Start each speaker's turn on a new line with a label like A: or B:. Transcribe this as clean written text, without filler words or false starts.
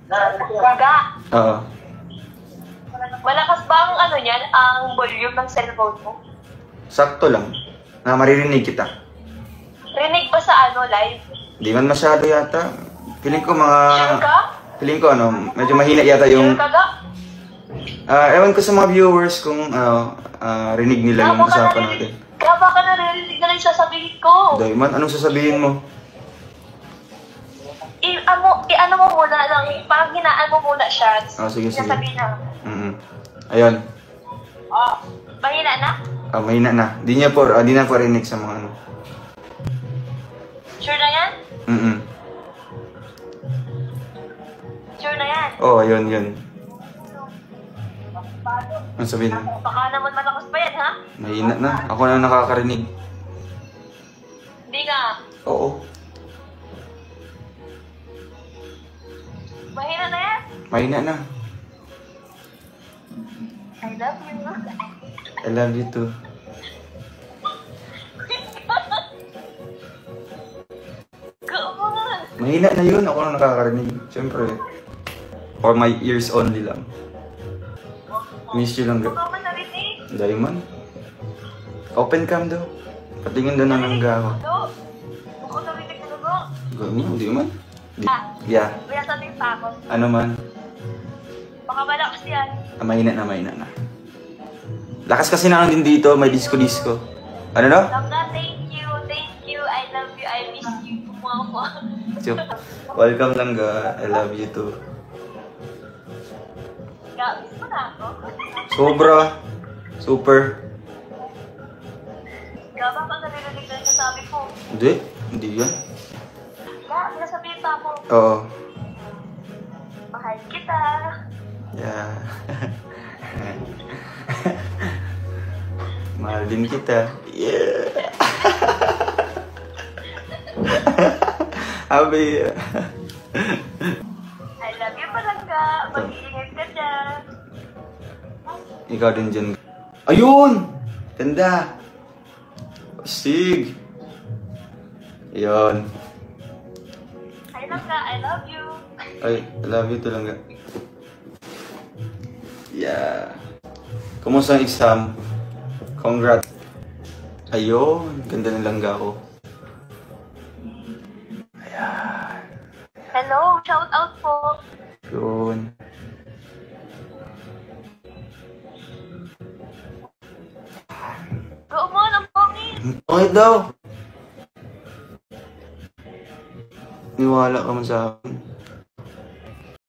A: Ga,
B: Oo.
A: malakas ba ang ano niyan, ang volume ng cellphone mo?
B: Sakto lang. Na maririnig kita.
A: Rinig ba sa ano, live?
B: Di man masyado yata. Feeling ko
A: Sure ka?
B: Feeling ko medyo mahina yata yung...
A: Sure ka ga?
B: Ewan ko sa mga viewers kung rinig nila yung usapan natin.
A: Kaya baka naririnig na lang yung sasabihin ko.
B: Dahil man, anong sasabihin mo?
A: I-ano mo muna lang, parang hinaan mo muna siya.
B: Sige.
A: Sasabihin na.
B: Ayun.
A: Mahina na?
B: Mahina na. Di na po rinig sa mga ano.
A: Sure na yan? Sure na yan?
B: Oo, yun. Ano sabihin mo?
A: Baka naman malakas pa yan, ha?
B: Mahina na. Ako na nakakarinig.
A: Hindi nga.
B: Oo.
A: Mahina na yan?
B: Mahina na.
A: I love you.
B: I love you too.
A: Come on.
B: Mahina na yun. Ako na nakakarinig. Siyempre. For my ears only lang. Miss you lang.
A: Baka man narinig.
B: Dahil man. Open cam daw. Patingin daw na nangga ako.
A: Baka narinig ko na ba?
B: Gawin mo, di man.
A: Yeah. Kaya sabihin pa ako.
B: Ano man.
A: Baka malakas yan.
B: Mahina na. Lakas kasi na din dito. May disco-disco. Ano no?
A: Langga, thank you. I love you. I miss you. Mama.
B: Welcome Langga. I love you too.
A: Miss mo na ako.
B: Sobra. Super.
A: Baka naririnig na yung sasabi ko.
B: Hindi yan.
A: Sabihin pa ako.
B: Oo.
A: Mahal kita.
B: Yeah. Mahal din kita. Yeah. Abi.
A: I love you palangga. Mag-iingat ka dyan.
B: Ikaw din dyan. Ayun! Ganda! Sig! Ayun.
A: Hi langga, I love you.
B: Ay, I love you too Langga. Yeah. Kumusta ang exam? Congrats. Ayun, ganda ng Langga ko. Ayan.
A: Hello, shout out po.
B: Yun.
A: Go mo, ang pangit.
B: Okay daw. Niwala ka man sa akin.